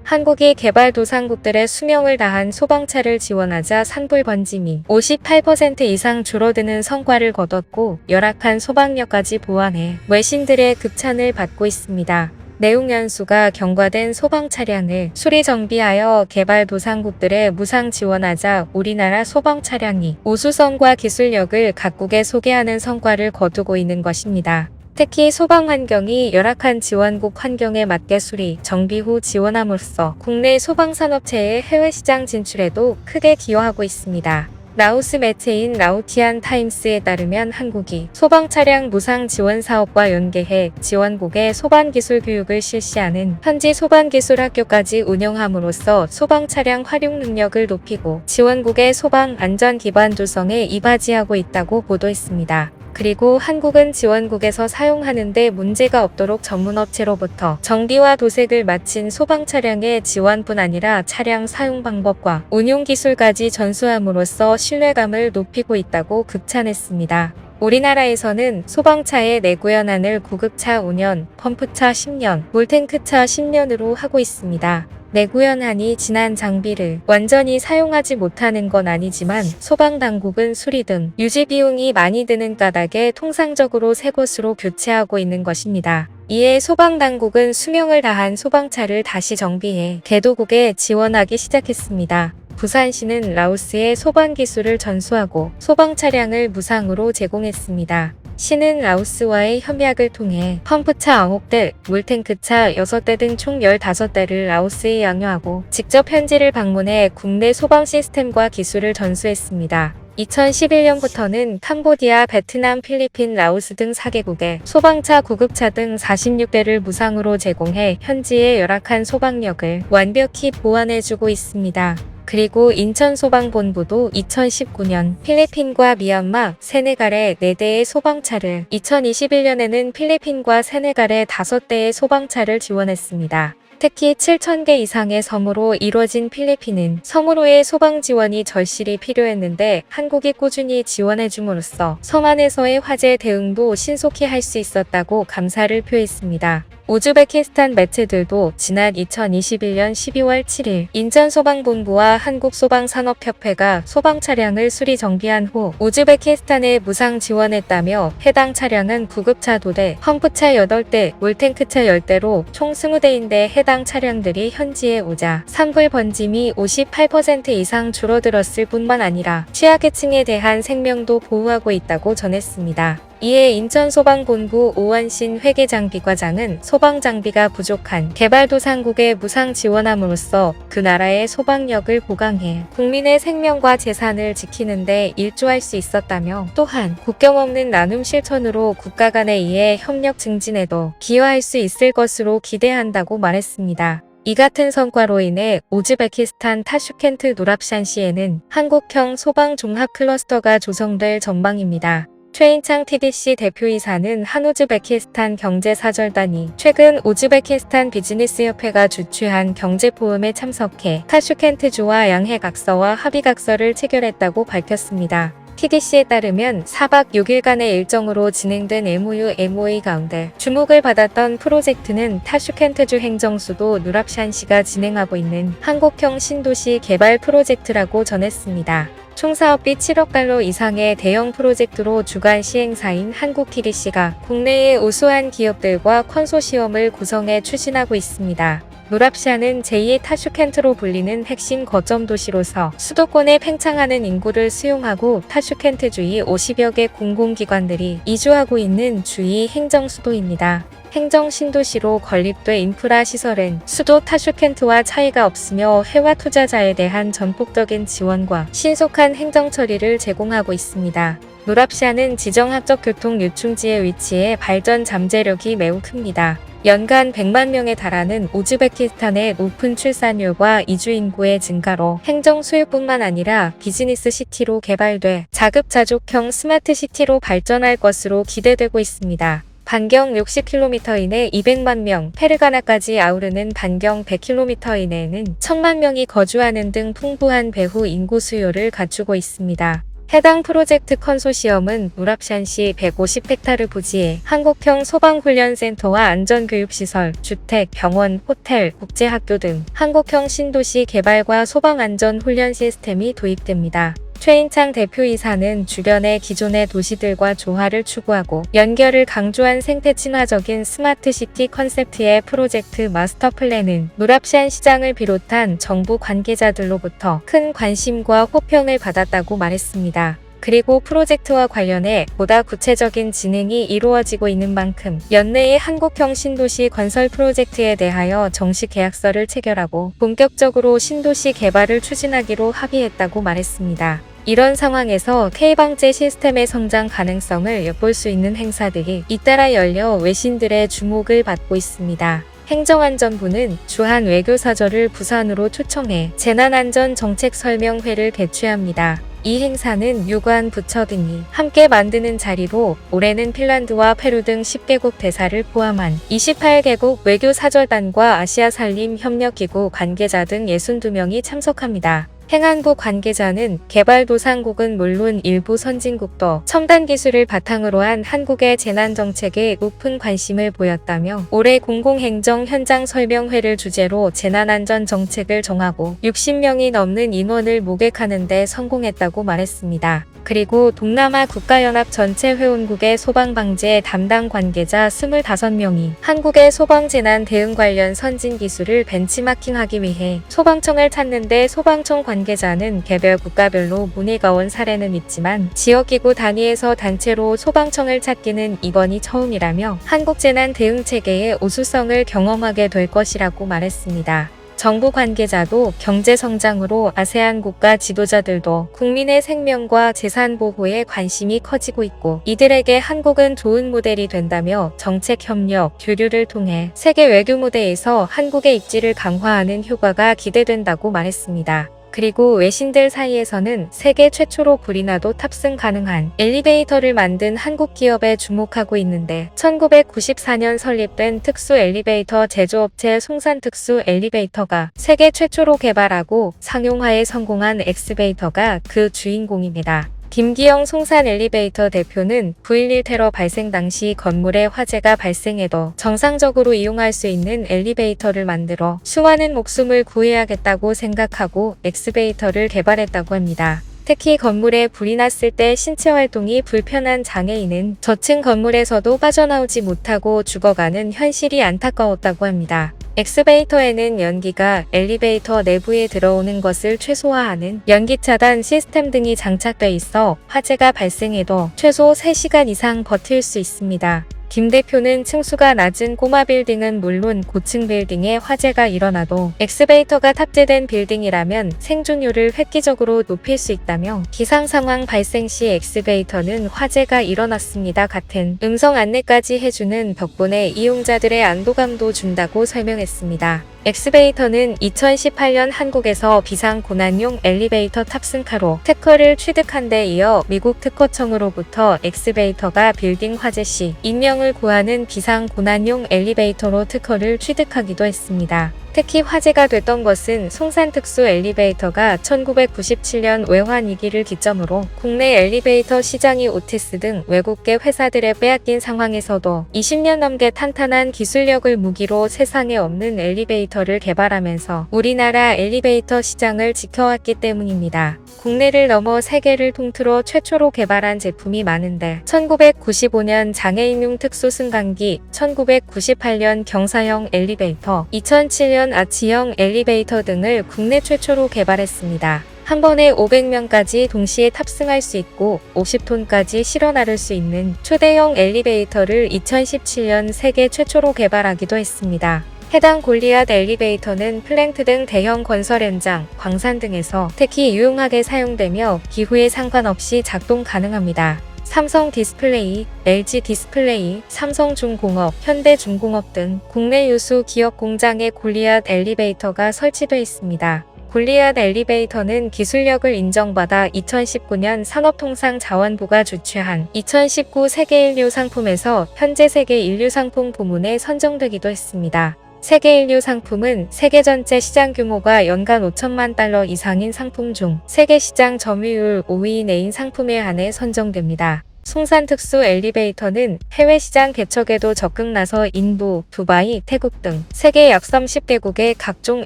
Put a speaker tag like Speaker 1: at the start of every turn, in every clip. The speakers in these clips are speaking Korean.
Speaker 1: 한국이 개발도상국들의 수명을 다한 소방차를 지원하자 산불 번짐이 58% 이상 줄어드는 성과를 거뒀고 열악한 소방력까지 보완해 외신들의 극찬을 받고 있습니다. 내용 연수가 경과된 소방 차량을 수리 정비하여 개발도상국들에 무상 지원하자 우리나라 소방 차량이 우수성과 기술력을 각국에 소개하는 성과를 거두고 있는 것입니다. 특히 소방 환경이 열악한 지원국 환경에 맞게 수리, 정비 후 지원함으로써 국내 소방산업체의 해외 시장 진출에도 크게 기여하고 있습니다. 라오스 매체인 라오티안 타임스에 따르면 한국이 소방 차량 무상 지원 사업과 연계해 지원국의 소방 기술 교육을 실시하는 현지 소방 기술 학교까지 운영함으로써 소방 차량 활용 능력을 높이고 지원국의 소방 안전 기반 조성에 이바지하고 있다고 보도했습니다. 그리고 한국은 지원국에서 사용하는 데 문제가 없도록 전문업체로부터 정비와 도색을 마친 소방 차량의 지원뿐 아니라 차량 사용 방법과 운용 기술까지 전수함으로써 신뢰감을 높이고 있다고 극찬했습니다. 우리나라에서는 소방차의 내구연한을 구급차 5년, 펌프차 10년, 물탱크차 10년으로 하고 있습니다. 내구연한이 지난 장비를 완전히 사용하지 못하는 건 아니지만 소방당국은 수리 등 유지 비용이 많이 드는 까닭에 통상적으로 새 것으로 교체하고 있는 것입니다. 이에 소방당국은 수명을 다한 소방차를 다시 정비해 개도국에 지원하기 시작했습니다. 부산시는 라오스에 소방 기술을 전수하고 소방 차량을 무상으로 제공했습니다. 시는 라오스와의 협약을 통해 펌프차 9대, 물탱크차 6대 등 총 15대를 라오스에 양효하고 직접 현지를 방문해 국내 소방 시스템과 기술을 전수했습니다. 2011년부터는 캄보디아, 베트남, 필리핀, 라오스 등 4개국에 소방차, 구급차 등 46대를 무상으로 제공해 현지의 열악한 소방력을 완벽히 보완해주고 있습니다. 그리고 인천소방본부도 2019년 필리핀과 미얀마, 세네갈에 4대의 소방차를, 2021년에는 필리핀과 세네갈에 5대의 소방차를 지원했습니다. 특히 7,000개 이상의 섬으로 이루어진 필리핀은 섬으로의 소방 지원이 절실히 필요했는데 한국이 꾸준히 지원해줌으로써 섬 안에서의 화재 대응도 신속히 할 수 있었다고 감사를 표했습니다. 우즈베키스탄 매체들도 지난 2021년 12월 7일 인천소방본부와 한국소방산업협회가 소방 차량을 수리 정비한 후 우즈베키스탄에 무상 지원했다며 해당 차량은 구급차 2대, 펌프차 8대, 물탱크차 10대로 총 20대인데 해당 차량들이 현지에 오자 산불 번짐이 58% 이상 줄어들었을 뿐만 아니라 취약계층에 대한 생명도 보호하고 있다고 전했습니다. 이에 인천소방본부 오원신 회계장비과장은 소방장비가 부족한 개발도상국에 무상 지원함으로써 그 나라의 소방력을 보강해 국민의 생명과 재산을 지키는 데 일조할 수 있었다며 또한 국경 없는 나눔 실천으로 국가 간에 이에 협력 증진에도 기여할 수 있을 것으로 기대한다고 말했습니다. 이 같은 성과로 인해 우즈베키스탄 타슈켄트 누랍샨시에는 한국형 소방 종합 클러스터가 조성될 전망입니다. 최인창 TDC 대표이사는 한우즈베키스탄 경제사절단이 최근 우즈베키스탄 비즈니스협회가 주최한 경제포럼에 참석해 타슈켄트주와 양해각서와 합의각서를 체결했다고 밝혔습니다. TDC에 따르면 4박 6일간의 일정으로 진행된 MOU 가운데 주목을 받았던 프로젝트는 타슈켄트주 행정수도 누랍샨시가 진행하고 있는 한국형 신도시 개발 프로젝트라고 전했습니다. 총 사업비 7억 달러 이상의 대형 프로젝트로 주관 시행사인 한국 TDC가 국내의 우수한 기업들과 컨소시엄을 구성해 추진하고 있습니다. 누랍샨은 제2의 타슈켄트로 불리는 핵심 거점 도시로서 수도권에 팽창하는 인구를 수용하고 타슈켄트 주위 50여 개 공공기관들이 이주하고 있는 주위 행정수도입니다. 행정 신도시로 건립돼 인프라 시설은 수도 타슈켄트와 차이가 없으며 해외 투자자에 대한 전폭적인 지원과 신속한 행정 처리를 제공하고 있습니다. 누랍샨은 지정학적 교통 유충지에 위치해 발전 잠재력이 매우 큽니다. 연간 100만 명에 달하는 우즈베키스탄의 높은 출산율과 이주 인구의 증가로 행정 수요뿐만 아니라 비즈니스 시티로 개발돼 자급자족형 스마트 시티로 발전할 것으로 기대되고 있습니다. 반경 60km 이내 200만 명, 페르가나까지 아우르는 반경 100km 이내에는 1000만 명이 거주하는 등 풍부한 배후 인구 수요를 갖추고 있습니다. 해당 프로젝트 컨소시엄은 무랍샨시 150헥타르 부지에 한국형 소방훈련센터와 안전교육시설, 주택, 병원, 호텔, 국제학교 등 한국형 신도시 개발과 소방안전훈련 시스템이 도입됩니다. 최인창 대표이사는 주변의 기존의 도시들과 조화를 추구하고 연결을 강조한 생태 친화적인 스마트시티 컨셉트의 프로젝트 마스터 플랜은 무랍샨 시장을 비롯한 정부 관계자들로부터 큰 관심과 호평을 받았다고 말했습니다. 그리고 프로젝트와 관련해 보다 구체적인 진행이 이루어지고 있는 만큼 연내에 한국형 신도시 건설 프로젝트에 대하여 정식 계약서를 체결하고 본격적으로 신도시 개발을 추진하기로 합의했다고 말했습니다. 이런 상황에서 K방제 시스템의 성장 가능성을 엿볼 수 있는 행사들이 잇따라 열려 외신들의 주목을 받고 있습니다. 행정안전부는 주한 외교사절을 부산으로 초청해 재난안전정책설명회를 개최합니다. 이 행사는 유관 부처 등이 함께 만드는 자리로 올해는 핀란드와 페루 등 10개국 대사를 포함한 28개국 외교사절단과 아시아산림협력기구 관계자 등 62명이 참석합니다. 행안부 관계자는 개발도상국은 물론 일부 선진국도 첨단 기술을 바탕으로 한 한국의 재난정책에 높은 관심을 보였다며 올해 공공행정 현장 설명회를 주제로 재난안전정책을 정하고 60명이 넘는 인원을 모객하는 데 성공했다고 말했습니다. 그리고 동남아 국가연합 전체 회원국의 소방방재 담당 관계자 25명이 한국의 소방재난 대응 관련 선진 기술을 벤치마킹하기 위해 소방청을 찾는데 소방청 관계자는 개별 국가별로 문의가 온 사례는 있지만 지역기구 단위에서 단체로 소방청을 찾기는 이번이 처음이라며 한국 재난 대응 체계의 우수성을 경험하게 될 것이라고 말했습니다. 정부 관계자도 경제 성장으로 아세안 국가 지도자들도 국민의 생명과 재산 보호에 관심이 커지고 있고 이들에게 한국은 좋은 모델이 된다며 정책 협력, 교류를 통해 세계 외교 무대에서 한국의 입지를 강화하는 효과가 기대된다고 말했습니다. 그리고 외신들 사이에서는 세계 최초로 불이나도 탑승 가능한 엘리베이터를 만든 한국 기업에 주목하고 있는데 1994년 설립된 특수 엘리베이터 제조업체 송산특수 엘리베이터가 세계 최초로 개발하고 상용화에 성공한 엑스베이터가 그 주인공입니다. 김기영 송산 엘리베이터 대표는 9.11 테러 발생 당시 건물에 화재가 발생해도 정상적으로 이용할 수 있는 엘리베이터를 만들어 수많은 목숨을 구해야겠다고 생각하고 엑스베이터를 개발했다고 합니다. 특히 건물에 불이 났을 때 신체 활동이 불편한 장애인은 저층 건물에서도 빠져나오지 못하고 죽어가는 현실이 안타까웠다고 합니다. 엑스베이터에는 연기가 엘리베이터 내부에 들어오는 것을 최소화하는 연기 차단 시스템 등이 장착돼 있어 화재가 발생해도 최소 3시간 이상 버틸 수 있습니다. 김 대표는 층수가 낮은 꼬마 빌딩은 물론 고층 빌딩에 화재가 일어나도 엑스베이터가 탑재된 빌딩이라면 생존율을 획기적으로 높일 수 있다며 기상 상황 발생 시 엑스베이터는 화재가 일어났습니다 같은 음성 안내까지 해주는 덕분에 이용자들의 안도감도 준다고 설명했습니다. 엑스베이터는 2018년 한국에서 비상고난용 엘리베이터 탑승카로 특허를 취득한 데 이어 미국 특허청으로부터 엑스베이터가 빌딩 화재 시 인명을 구하는 비상고난용 엘리베이터로 특허를 취득하기도 했습니다. 특히 화제가 됐던 것은 송산특수 엘리베이터가 1997년 외환위기를 기점으로 국내 엘리베이터 시장이 오티스 등 외국계 회사들에 빼앗긴 상황에서도 20년 넘게 탄탄한 기술력을 무기로 세상에 없는 엘리베이터를 개발하면서 우리나라 엘리베이터 시장을 지켜왔기 때문입니다. 국내를 넘어 세계를 통틀어 최초로 개발한 제품이 많은데 1995년 장애인용 특수 승강기, 1998년 경사형 엘리베이터, 2007년 아치형 엘리베이터 등을 국내 최초로 개발했습니다. 한 번에 500명까지 동시에 탑승할 수 있고 50톤까지 실어 나를 수 있는 초대형 엘리베이터를 2017년 세계 최초로 개발하기도 했습니다. 해당 골리앗 엘리베이터는 플랭트 등 대형 건설 현장, 광산 등에서 특히 유용하게 사용되며 기후에 상관없이 작동 가능합니다. 삼성 디스플레이, LG 디스플레이, 삼성중공업, 현대중공업 등 국내 유수 기업 공장에 골리앗 엘리베이터가 설치되어 있습니다. 골리앗 엘리베이터는 기술력을 인정받아 2019년 산업통상자원부가 주최한 2019 세계인류 상품에서 현재 세계 인류 상품 부문에 선정되기도 했습니다. 세계 인류 상품은 세계 전체 시장 규모가 연간 5천만 달러 이상인 상품 중 세계 시장 점유율 5위인 A인 상품에 한해 선정됩니다. 송산 특수 엘리베이터는 해외 시장 개척에도 적극 나서 인도, 두바이, 태국 등 세계 약 30개국에 각종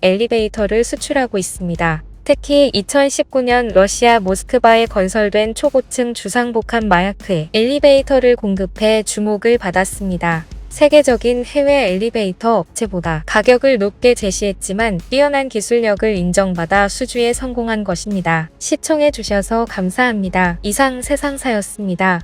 Speaker 1: 엘리베이터를 수출하고 있습니다. 특히 2019년 러시아 모스크바에 건설된 초고층 주상복합 마야크에 엘리베이터를 공급해 주목을 받았습니다. 세계적인 해외 엘리베이터 업체보다 가격을 높게 제시했지만 뛰어난 기술력을 인정받아 수주에 성공한 것입니다. 시청해주셔서 감사합니다. 이상 세상사였습니다.